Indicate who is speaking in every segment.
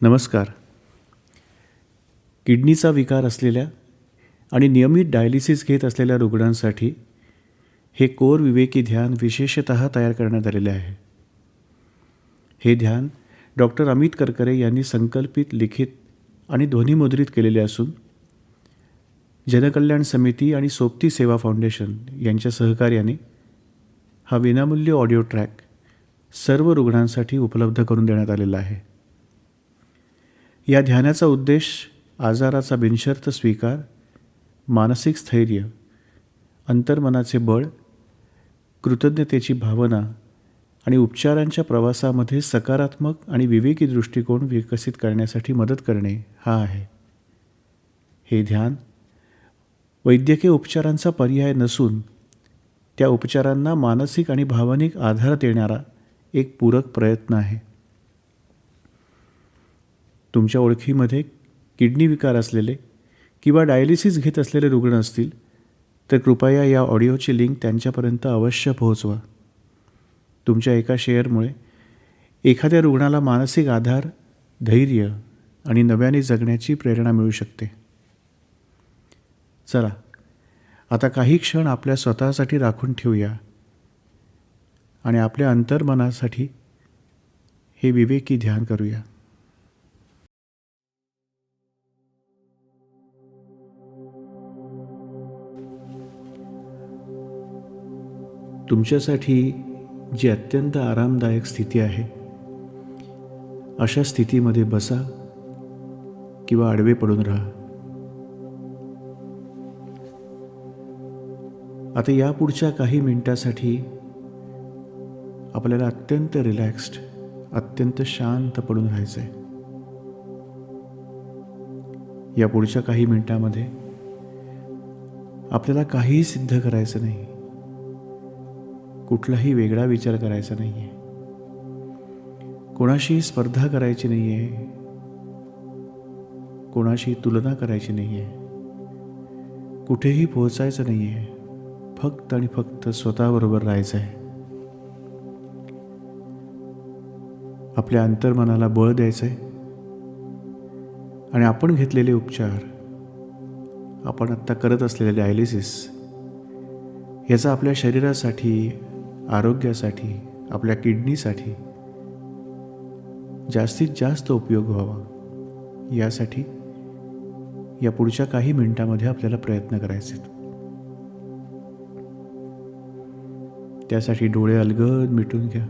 Speaker 1: नमस्कार. किडनीचा विकार असलेल्या आणि नियमित डायलिसिस घेत असलेल्या रुग्णांसाठी हे कोर विवेकी ध्यान विशेषतः तयार करण्यात आलेले आहे. हे ध्यान डॉक्टर अमित करकरे यांनी संकल्पित, लिखित आणि ध्वनिमुद्रित केलेले असून जनकल्याण समिती आणि सोबती सेवा फाउंडेशन यांच्या सहकार्याने हा विनामूल्य ऑडिओ ट्रॅक सर्व रुग्णांसाठी उपलब्ध करून देण्यात आलेला आहे. या ध्यानाचा उद्देश आजाराचा बिनशर्त स्वीकार, मानसिक स्थैर्य, अंतर्मनाचे बळ, कृतज्ञतेची भावना आणि उपचारांच्या प्रवासामध्ये सकारात्मक आणि विवेकी दृष्टिकोन विकसित करण्यासाठी मदत करणे हा आहे. हे ध्यान वैद्यकीय उपचारांचा पर्याय नसून त्या उपचारांना मानसिक आणि भावनिक आधार देणारा एक पूरक प्रयत्न आहे. तुमच्या ओळखीमध्ये किडनी विकार असलेले किंवा डायलिसिस घेत असलेले रुग्ण असतील तर कृपया या ऑडिओची लिंक त्यांच्यापर्यंत अवश्य पोहोचवा. तुमच्या एका शेअरमुळे एखाद्या रुग्णाला मानसिक आधार, धैर्य आणि नव्याने जगण्याची प्रेरणा मिळू शकते. चला, आता काही क्षण आपल्या स्वतःसाठी राखून ठेवूया आणि आपल्या अंतर्मनासाठी हे विवेकी ध्यान करूया. तुमच्यासाठी जी अत्यंत आरामदायक स्थिती आहे अशा स्थितीमध्ये बसा किंवा आडवे पडून राहा. आता यापुढच्या काही मिनिटासाठी आपल्याला अत्यंत रिलॅक्स्ड, अत्यंत शांत पडून राहायचं आहे. या पुढच्या काही मिनिटामध्ये आपल्याला काहीही सिद्ध करायचं नाही, कुठलाही वेगळा विचार करायचा नाही आहे, कोणाशी स्पर्धा करायची नाही आहे, कोणाशी तुलना करायची नाही आहे, कुठेही पोहोचायचं नाही आहे. फक्त आणि फक्त स्वतःबरोबर राहायचं आहे. आपल्या अंतर्मनाला बळ द्यायचं आहे आणि आपण घेतलेले उपचार, आपण आत्ता करत असलेले डायलिसिस याचा आपल्या शरीरासाठी, आरोग्यासाठी, आपल्या किडनीसाठी जास्तीत जास्त उपयोग व्हावा यासाठी या पुढच्या काही मिनिटांमध्ये आपल्याला प्रयत्न करायचे. त्यासाठी डोळे अलगद मिटून घ्या.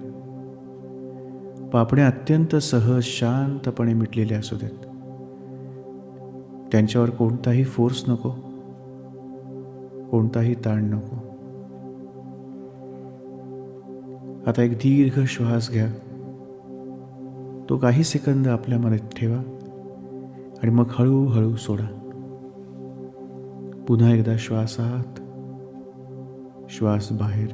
Speaker 1: पापण्या अत्यंत सहज, शांतपणे मिटलेले असू देत. त्यांच्यावर कोणताही फोर्स नको, कोणताही ताण नको. आता एक दीर्घ श्वास घ्या. तो काही सेकंद आपल्या मनात ठेवा आणि मग हळूहळू सोडा. पुन्हा एकदा श्वास आत, श्वास बाहेर.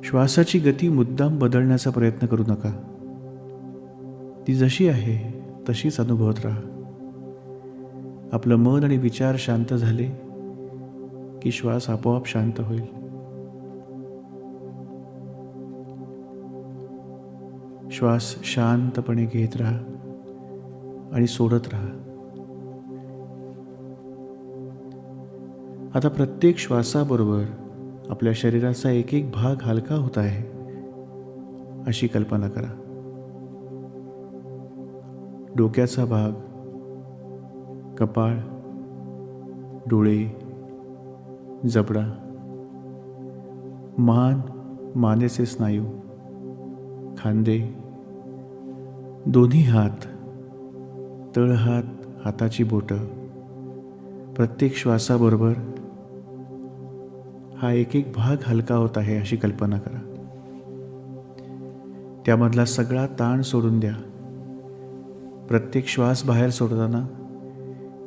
Speaker 1: श्वासाची गती मुद्दाम बदलण्याचा प्रयत्न करू नका. ती जशी आहे तशीच अनुभवत राहा. आपलं मन आणि विचार शांत झाले की श्वास आपोआप शांत होईल. श्वास शांतपणे घेत राहा आणि सोडत राहा. आता प्रत्येक श्वासाबरोबर आपल्या शरीराचा एक एक भाग हलका होत आहे अशी कल्पना करा. डोक्याचा भाग, कपाळ, डोळे, जबडा, मान, मानेचे स्नायू, खांदे, दोन्ही हात, तळहात, हाताची बोटं. प्रत्येक श्वासाबरोबर हा एक एक भाग हलका होत आहे अशी कल्पना करा. त्यामधला सगळा ताण सोडून द्या. प्रत्येक श्वास बाहेर सोडताना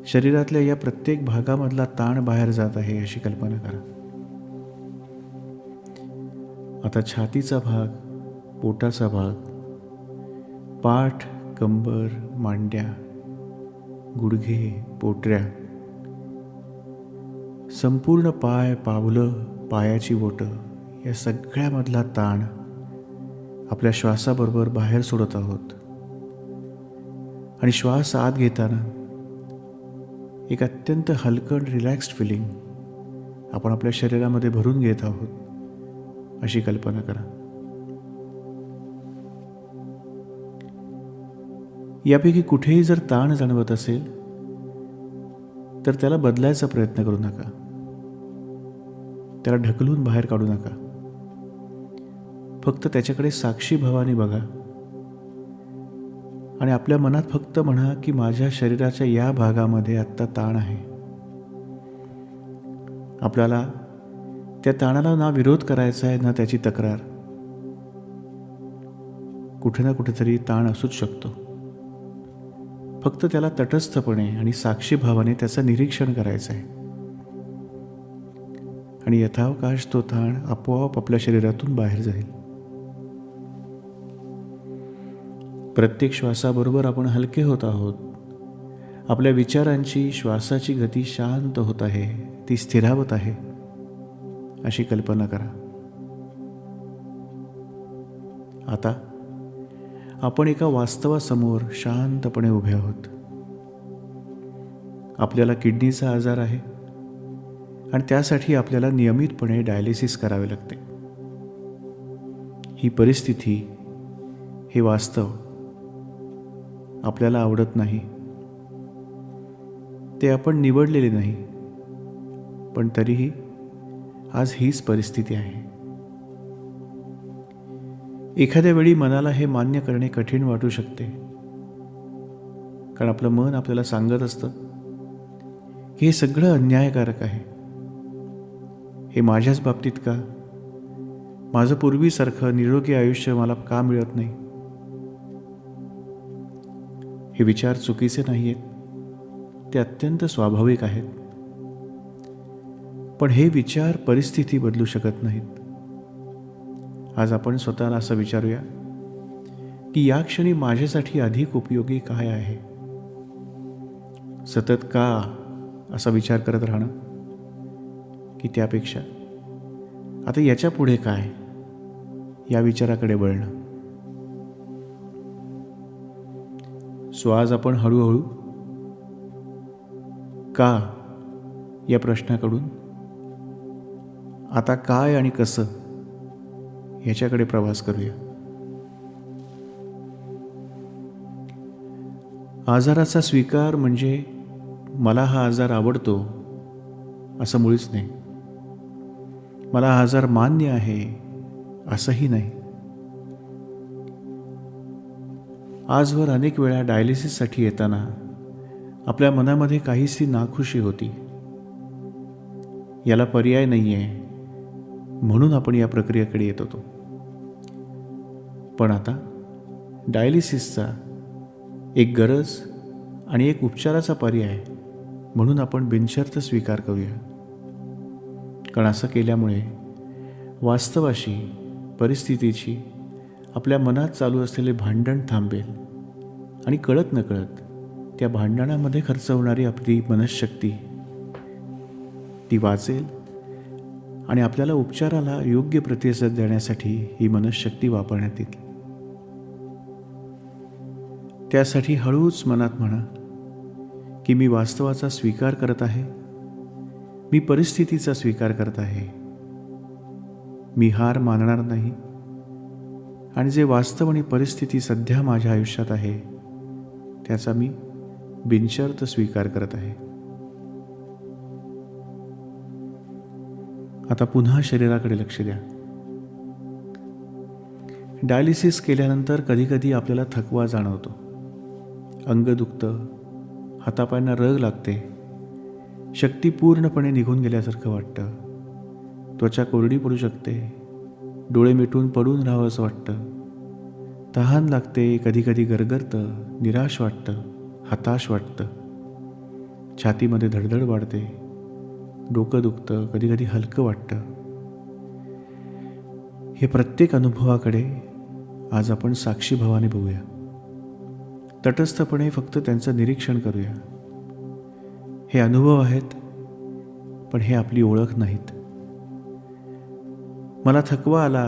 Speaker 1: शरीरातल्या या प्रत्येक भागामधला ताण बाहेर जात आहे अशी कल्पना करा. आता छातीचा भाग, पोटाचा भाग, पाठ, कंबर, मांड्या, गुडघे, पोटऱ्या, संपूर्ण पाय, पावलं, पायाची बोटं या सगळ्यामधला ताण आपल्या श्वासाबरोबर बाहेर सोडत आहोत. आणि श्वास आत घेताना एक अत्यंत हलकं रिलॅक्स्ड फिलिंग आपण आपल्या शरीरामध्ये भरून घेत आहोत अशी कल्पना करा. यापैकी कुठेही जर ताण जाणवत असेल तर त्याला बदलायचा प्रयत्न करू नका. त्याला ढकलून बाहेर काढू नका. फक्त त्याच्याकडे साक्षी भावाने बघा आणि आपल्या मनात फक्त म्हणा की माझ्या शरीराच्या या भागामध्ये आत्ता ताण आहे. आपल्याला त्या ताणाला ना विरोध करायचा आहे ना त्याची तक्रार. कुठे ना कुठेतरी ताण असूच शकतो. फक्त त्याला तटस्थपणे आणि साक्षी भावाने त्याचं निरीक्षण करायचं आहे आणि यथावकाश तो ताण आपोआप आपल्या शरीरातून बाहेर जाईल. प्रत्येक श्वासाबरोबर आपण हलके होत आहोत. आपल्या विचारांची श्वासाची गती शांत होत आहे, ती स्थिरावत आहे अशी कल्पना करा. आता आपण एका वास्तवासमोर शांतपणे उभे आहोत. आपल्याला किडनीचा आजार आहे आणि त्यासाठी आपल्याला नियमितपणे डायलिसिस करावे लागते. ही परिस्थिती, हे वास्तव आपल्याला आवडत नाही. ते आपण निवडलेले नाही, पण तरीही आज हीच परिस्थिती आहे. एखाद्या वेळी मनाला हे मान्य करणे कठीण वाटू शकते, कारण आपलं मन आपल्याला सांगत असतं की हे सगळं अन्यायकारक आहे. हे माझ्याच बाबतीत का? माझं पूर्वीसारखं निरोगी आयुष्य मला का मिळत नाही? हे विचार चुकीचे नाही आहेत, ते अत्यंत स्वाभाविक आहेत. पण हे विचार परिस्थिती बदलू शकत नाहीत. आज आपण स्वतःला असं विचारूया की या क्षणी माझ्यासाठी अधिक उपयोगी काय आहे? सतत का असा विचार करत राहणं, की त्यापेक्षा आता याच्या पुढे काय या विचाराकडे वळणं. सो आज आपण हळूहळू का या प्रश्नाकडून आता काय आणि कसं याच्याकडे प्रवास करूया. आजाराचा स्वीकार म्हणजे मला हा आजार आवडतो असं मुळीच नाही. मला हा आजार मान्य आहे असंही नाही. आजवर अनेक वेळा डायलिसिससाठी येताना आपल्या मनामध्ये काहीशी नाखुशी होती. याला पर्याय नाही आहे म्हणून आपण या प्रक्रियेकडे येत होतो. पण आता डायलिसिसचा एक गरज आणि एक उपचाराचा पर्याय म्हणून आपण बिनशर्त स्वीकार करूया. कारण असं केल्यामुळे वास्तवाशी, परिस्थितीची आपल्या मनात चालू असलेले भांडण थांबेल आणि कळत नकळत त्या भांडणामध्ये खर्च होणारी आपली मनःशक्ती ती वाचेल आणि आपल्याला उपचाराला योग्य प्रतिसाद देण्यासाठी ही मनःशक्ती वापरण्यात येईल. त्यासाठी हळूच मनात म्हणा की मी वास्तवाचा स्वीकार करत आहे, मी परिस्थितीचा स्वीकार करत आहे, मी हार मानणार नाही आणि जे वास्तव आणि परिस्थिती सध्या माझ्या आयुष्यात आहे त्याचा मी बिनशर्त स्वीकार करत आहे. आता पुन्हा शरीराकडे लक्ष द्या. डायलिसिस केल्यानंतर कधीकधी आपल्याला थकवा जाणवतो, अंग दुखतं, हातापायांना रग लागते, शक्ती पूर्णपणे निघून गेल्यासारखं वाटतं, त्वचा कोरडी पडू शकते, डोळे मिटून पडून राहावं असं वाटतं, तहान लागते, कधीकधी गरगरतं, निराश वाटतं, हताश वाटतं, छातीमध्ये धडधड वाढते, डोकं दुखतं, कधीकधी हलकं वाटतं. हे प्रत्येक अनुभवाकडे आज आपण साक्षीभावाने बघूया. तटस्थपणे फक्त त्यांचं निरीक्षण करूया. हे अनुभव आहेत, पण हे आपली ओळख नाहीत. मला थकवा आला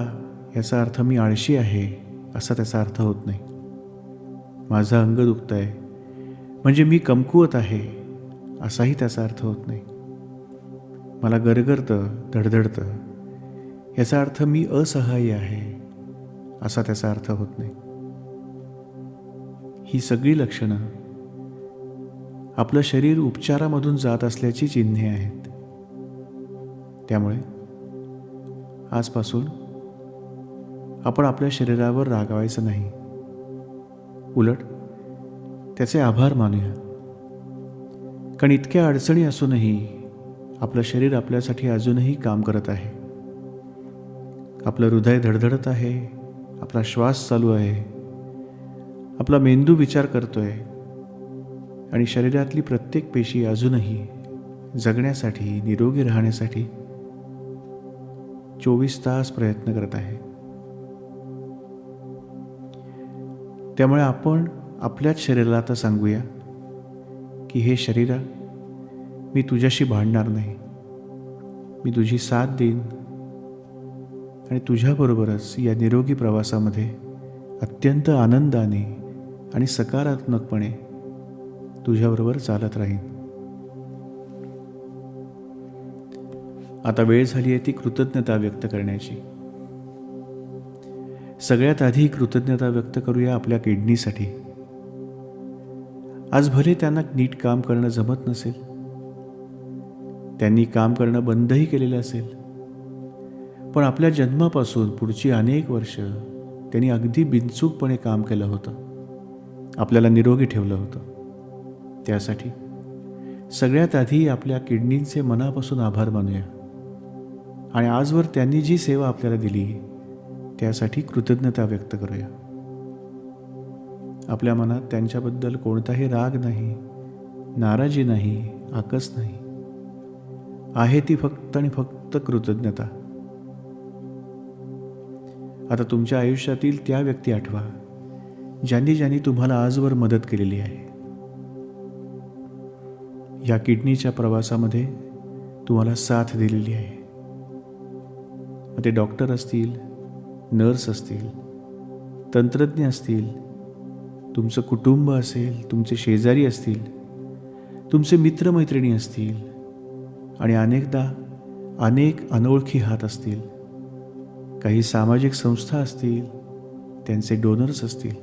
Speaker 1: याचा अर्थ मी आळशी आहे असा त्याचा अर्थ होत नाही. माझं अंग दुखतंय म्हणजे मी कमकुवत आहे असाही त्याचा अर्थ होत नाही. मला गरगरतं, धडधडतं याचा अर्थ मी असहाय्य आहे असा त्याचा अर्थ होत नाही. ही सगळी लक्षणं आपलं शरीर उपचारामधून जात असल्याची चिन्हे आहेत. त्यामुळे आजपासून आपण आपल्या शरीरावर रागावायचं नाही. उलट त्याचे आभार मानूया. कारण इतक्या अडचणी असूनही आपलं शरीर आपल्यासाठी अजूनही काम करत आहे. आपलं हृदय धडधडत आहे, आपला श्वास चालू आहे, आपला मेंदू विचार करतोय आणि शरीरातली प्रत्येक पेशी अजूनही जगण्यासाठी, निरोगी राहण्यासाठी 24 तास प्रयत्न करत आहे. त्यामुळे आपण आपल्याच शरीराला आता सांगूया की हे शरीरा, मी तुझ्याशी भांडणार नाही. मी तुझी साथ देईन आणि तुझ्याबरोबरच या निरोगी प्रवासामध्ये अत्यंत आनंदाने आणि सकारात्मकपणे तुझ्याबरोबर चालत राहीन. आता वेळ झाली आहे ती कृतज्ञता व्यक्त करण्याची. सगळ्यात आधी कृतज्ञता व्यक्त करूया आपल्या किडनीसाठी. आज भले त्यांना नीट काम करणं जमत नसेल, त्यांनी काम करणं बंदही केलेलं असेल, पण आपल्या जन्मापासून पुढची अनेक वर्ष त्यांनी अगदी बिनचूकपणे काम केलं होतं, आपल्याला निरोगी ठेवलं होतं. त्यासाठी सगळ्यात आधी आपल्या किडनींचे मनापासून आभार मानूया आणि आजवर त्यांनी जी सेवा आपल्याला दिली त्यासाठी कृतज्ञता व्यक्त करूया. आपल्या मनात त्यांच्याबद्दल कोणताही राग नाही, नाराजी नाही, आकस नाही. आहे ती फक्त आणि फक्त कृतज्ञता. आता तुमच्या आयुष्यातील त्या व्यक्ती आठवा ज्यांनी तुम्हाला आजवर मदत केलेली आहे. या किडनीच्या प्रवासामध्ये तुम्हाला साथ दिलेली आहे. मग ते डॉक्टर असतील, नर्स असतील, तंत्रज्ञ असतील, तुमचं कुटुंब असेल, तुमचे शेजारी असतील, तुमचे मित्रमैत्रिणी असतील आणि अनेकदा अनेक अनोळखी हात असतील, काही सामाजिक संस्था असतील, त्यांचे डोनर्स असतील.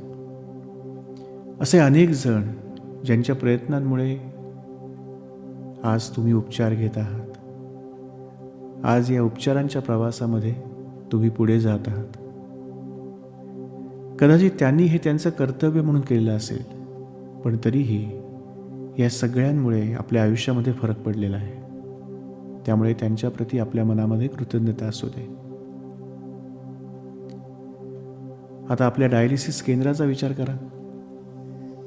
Speaker 1: असे अनेक जण ज्यांच्या प्रयत्नांमुळे आज तुम्ही उपचार घेत आहात. आज या उपचारांच्या प्रवासामध्ये तुम्ही पुढे जात आहात. कदाचित त्यांनी हे त्यांचं कर्तव्य म्हणून केलेलं असेल, पण तरीही या सगळ्यांमुळे आपल्या आयुष्यामध्ये फरक पडलेला आहे. त्यामुळे त्यांच्याप्रती आपल्या मनामध्ये कृतज्ञता असू दे. आता आपल्या डायलिसिस केंद्राचा विचार करा,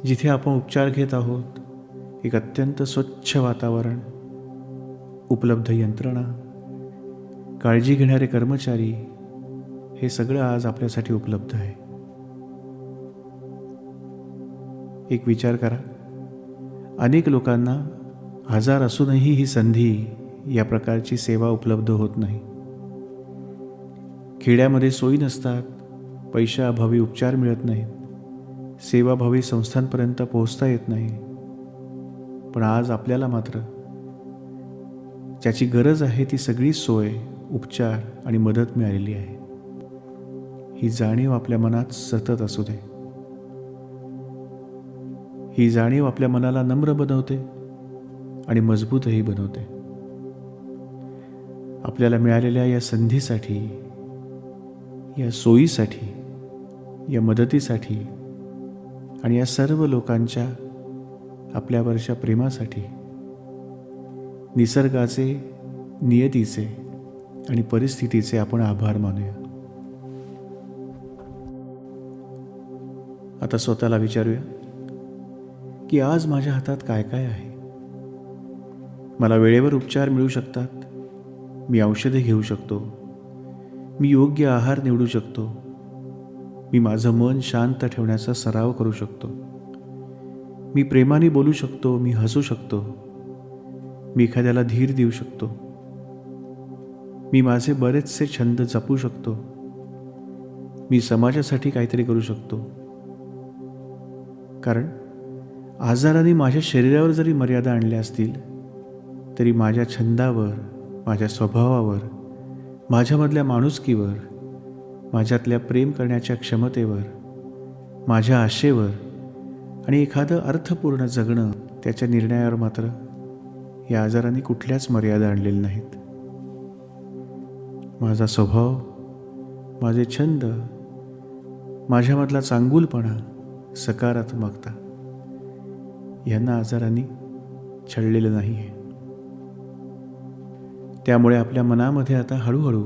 Speaker 1: जिथे आपण उपचार घेत आहोत. एक अत्यंत स्वच्छ वातावरण, उपलब्ध यंत्रणा, काळजी घेणारे कर्मचारी, हे सगळं आज आपल्यासाठी उपलब्ध आहे. एक विचार करा, अनेक लोकांना आजार असूनही ही संधी, या प्रकारची सेवा उपलब्ध होत नाही. खेड्यामध्ये सोयी नसतात, पैशाअभावी उपचार मिळत नाहीत, सेवाभावी संस्थांपर्यंत पोहोचता येत नाही. पण आज आपल्याला मात्र ज्याची गरज आहे ती सगळी सोय, उपचार आणि मदत मिळालेली आहे. ही जाणीव आपल्या मनात सतत असू दे. ही जाणीव आपल्या मनाला नम्र बनवते आणि मजबूतही बनवते. आपल्याला मिळालेल्या या संधीसाठी, या सोयीसाठी, या मदतीसाठी आणि या सर्व लोकांच्या आपल्यावरच्या प्रेमासाठी निसर्गाचे, नियतीचे आणि परिस्थितीचे आपण आभार मानूया. आता स्वतःला विचारूया की आज माझ्या हातात काय काय आहे. मला वेळेवर उपचार मिळू शकतात, मी औषधे घेऊ शकतो, मी योग्य आहार निवडू शकतो, मी माझं मन शांत ठेवण्याचा सराव करू शकतो, मी प्रेमाने बोलू शकतो, मी हसू शकतो, मी एखाद्याला धीर देऊ शकतो, मी माझे बरेचसे छंद जपू शकतो, मी समाजासाठी काहीतरी करू शकतो. कारण आजाराने माझ्या शरीरावर जरी मर्यादा आणल्या असतील तरी माझ्या छंदावर, माझ्या स्वभावावर, माझ्यामधल्या माणुसकीवर, माझ्यातल्या प्रेम करण्याच्या क्षमतेवर, माझ्या आशेवर आणि एखादं अर्थपूर्ण जगणं त्याच्या निर्णयावर मात्र या आजाराने कुठल्याच मर्यादा आणलेल्या नाहीत. माझा स्वभाव, माझे छंद, माझ्यामधला चांगुलपणा, सकारात्मकता यांना आजारांनी छळलेलं नाही आहे. त्यामुळे आपल्या मनामध्ये आता हळूहळू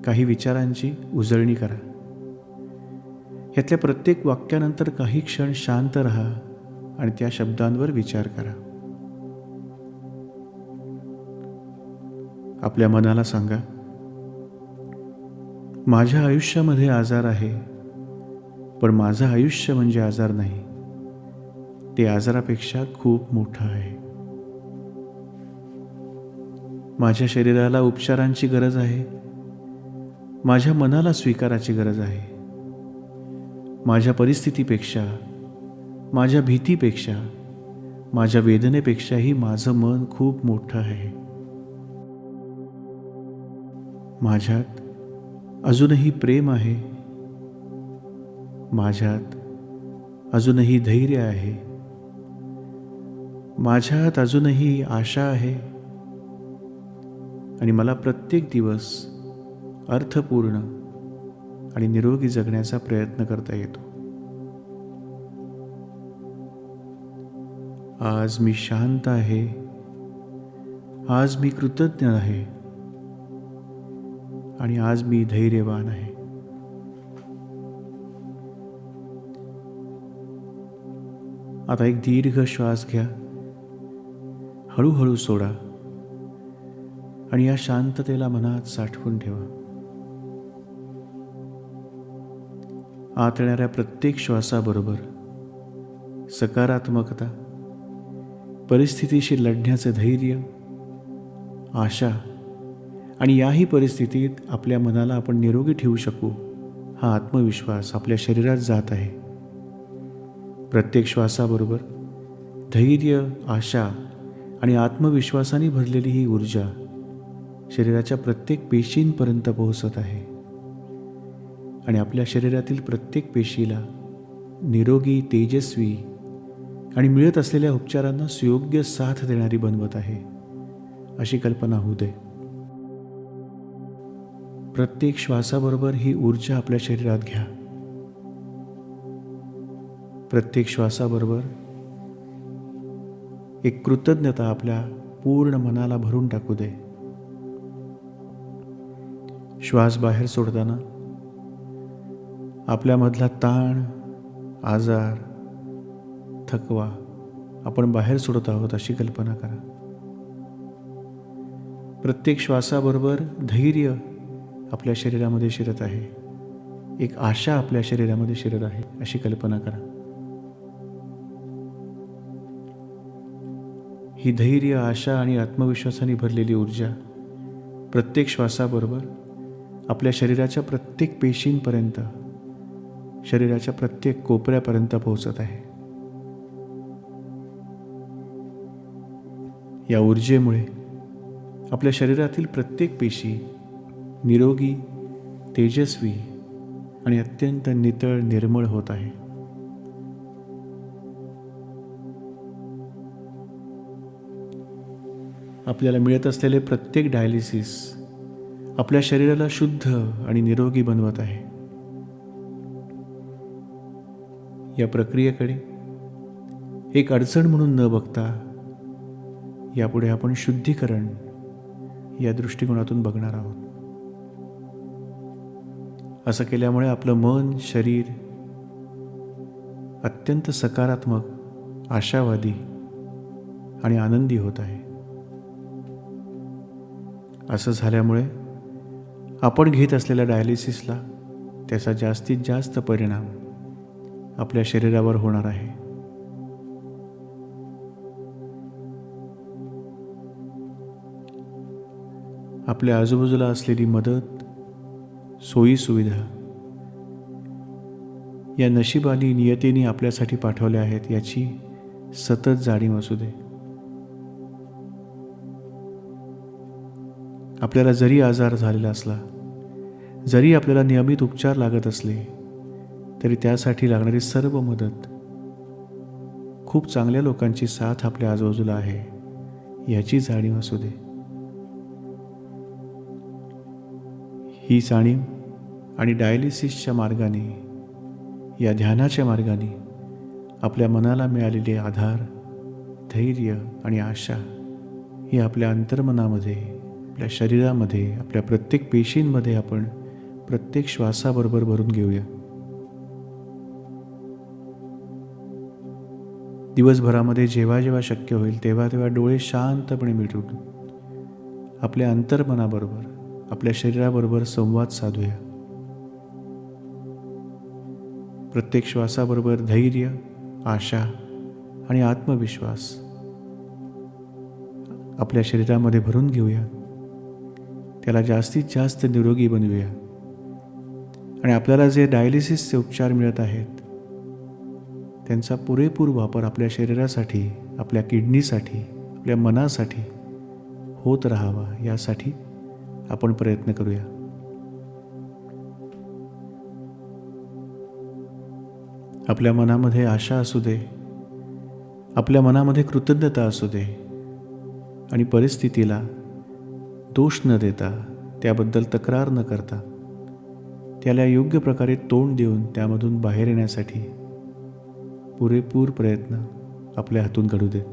Speaker 1: काही विचारांची उजळणी करा. यातल्या प्रत्येक वाक्यानंतर काही क्षण शांत राहा आणि त्या शब्दांवर विचार करा. आपल्या मनाला सांगा, माझ्या आयुष्यामध्ये आजार आहे, पण माझं आयुष्य म्हणजे आजार नाही, ते आजारापेक्षा खूप मोठं आहे. माझ्या शरीराला उपचारांची गरज आहे, माझ्या मनाला स्वीकाराची गरज आहे. माझ्या परिस्थितीपेक्षा, माझ्या भीतीपेक्षा, माझ्या वेदनेपेक्षाही माझं मन खूप मोठं आहे. माझ्यात अजूनही प्रेम आहे, माझ्यात अजूनही धैर्य आहे, माझ्यात अजूनही आशा आहे आणि मला प्रत्येक दिवस अर्थपूर्ण आणि निरोगी जगण्याचा प्रयत्न करता येतो. आज मी शांत आहे, आज मी कृतज्ञ आहे आणि आज मी धैर्यवान आहे. आता एक दीर्घ श्वास घ्या, हळूहळू सोडा आणि या शांततेला मनात साठवून ठेवा. आत येणाऱ्या प्रत्येक श्वासाबरोबर सकारात्मकता, परिस्थितीशी लढण्याचे धैर्य, आशा आणि याही परिस्थितीत आपल्या मनाला आपण निरोगी ठेवू शकू हा आत्मविश्वास आपल्या शरीरात जात आहे. प्रत्येक श्वासाबरोबर धैर्य, आशा आणि आत्मविश्वासाने भरलेली ही ऊर्जा शरीराच्या प्रत्येक पेशींपर्यंत पोहोचत आहे आणि आपल्या शरीरातील प्रत्येक पेशीला निरोगी, तेजस्वी आणि मिळत असलेल्या उपचारांना सुयोग्य साथ देणारी बनवत आहे अशी कल्पना होऊ दे. प्रत्येक श्वासाबरोबर ही ऊर्जा आपल्या शरीरात घ्या. प्रत्येक श्वासाबरोबर एक कृतज्ञता आपल्या पूर्ण मनाला भरून टाकू दे. श्वास बाहेर सोडताना आपल्यामधला ताण, आजार, थकवा आपण बाहेर सोडत आहोत अशी कल्पना करा. प्रत्येक श्वासाबरोबर धैर्य आपल्या शरीरामध्ये शिरत आहे, एक आशा आपल्या शरीरामध्ये शिरत आहे अशी कल्पना करा. ही धैर्य, आशा आणि आत्मविश्वासाने भरलेली ऊर्जा प्रत्येक श्वासाबरोबर आपल्या शरीराच्या प्रत्येक पेशींपर्यंत, शरीराच्या प्रत्येक कोपऱ्यापर्यंत पोहोचत आहे. या ऊर्जेमुळे आपल्या शरीरातील प्रत्येक पेशी निरोगी, तेजस्वी आणि अत्यंत नितळ, निर्मळ होत आहे. आपल्याला मिळत असलेले प्रत्येक डायलिसिस आपल्या शरीराला शुद्ध आणि निरोगी बनवत आहे. या प्रक्रियेकडे एक अडचण म्हणून न बघता यापुढे आपण शुद्धीकरण या दृष्टिकोनातून बघणार आहोत. असं केल्यामुळे आपलं मन, शरीर अत्यंत सकारात्मक, आशावादी आणि आनंदी होत आहे. असं झाल्यामुळे आपण घेत असलेल्या डायलिसिसला त्याचा जास्तीत जास्त परिणाम आपल्या शरीरावर होणार आहे. आपल्या आजूबाजूला असलेली मदत, सोयीसुविधा या नशिबाने नियतीने आपल्यासाठी पाठवल्या आहेत याची सतत जाणीव असू दे. आपल्याला जरी आजार झालेला असला, जरी आपल्याला नियमित उपचार लागत असले, तरी त्यासाठी लागणारी सर्व मदत खूप चांगल्या लोकांची साथ आपल्या आजूबाजूला आहे याची जाणीव असू दे. ही जाणीव आणि डायलिसिसच्या मार्गाने, या ध्यानाच्या मार्गाने आपल्या मनाला मिळालेले आधार, धैर्य आणि आशा ही आपल्या अंतर्मनामध्ये, आपल्या शरीरामध्ये, आपल्या प्रत्येक पेशींमध्ये आपण प्रत्येक श्वासाबरोबर भरून घेऊया. दिवसभरामध्ये जेव्हा जेव्हा शक्य होईल तेव्हा तेव्हा डोळे शांतपणे मिटून आपल्या अंतर्मनाबरोबर, आपल्या शरीराबरोबर संवाद साधूया. प्रत्येक श्वासाबरोबर धैर्य, आशा आणि आत्मविश्वास आपल्या शरीरामध्ये भरून घेऊया. त्याला जास्तीत जास्त निरोगी बनवूया. आणि आपल्याला जे डायलिसिसचे उपचार मिळत आहेत त्यांचा पुरेपूर वापर आपल्या शरीरासाठी, आपल्या किडनीसाठी, आपल्या मनासाठी होत राहावा यासाठी आपण प्रयत्न करूया. आपल्या मनामध्ये आशा असू दे, आपल्या मनामध्ये कृतज्ञता असू दे आणि परिस्थितीला दोष न देता, त्याबद्दल तक्रार न करता, त्याला योग्य प्रकारे तोंड देऊन त्यामधून बाहेर येण्यासाठी पुरेपूर प्रयत्न आपल्या हातून घडू देत.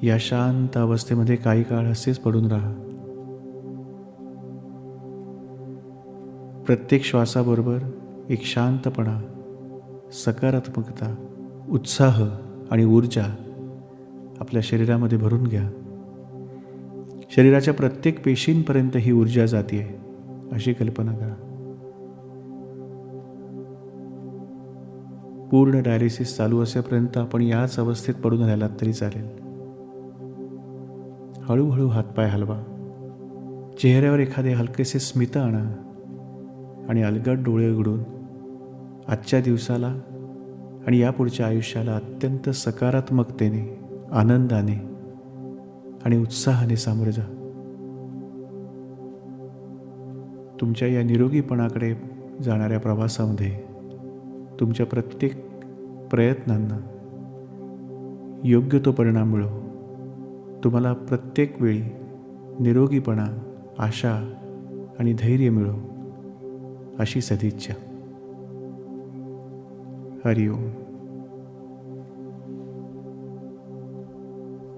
Speaker 1: या शांत अवस्थेमध्ये काही काळ असेच पडून राहा. प्रत्येक श्वासाबरोबर एक शांतपणा, सकारात्मकता, उत्साह आणि ऊर्जा आपल्या शरीरामध्ये भरून घ्या. शरीराच्या प्रत्येक पेशींपर्यंत ही ऊर्जा जाते अशी कल्पना करा. पूर्ण डायलिसिस चालू असेपर्यंत आपण याच अवस्थेत पडून राहिलात तरी चालेल. हळूहळू हातपाय हलवा. चेहऱ्यावर एखादे हलकेसे स्मित आणा आणि अलगद डोळे उघडून आजच्या दिवसाला आणि यापुढच्या आयुष्याला अत्यंत सकारात्मकतेने, आनंदाने आणि उत्साहाने सामोरे जा. तुमच्या या निरोगीपणाकडे जाणाऱ्या प्रवासामध्ये तुमच्या प्रत्येक प्रयत्नांना योग्य तो परिणाम मिळो. तुम्हाला प्रत्येक वेळी निरोगीपणा, आशा आणि धैर्य मिळो अशी सदिच्छा. हरि ओम.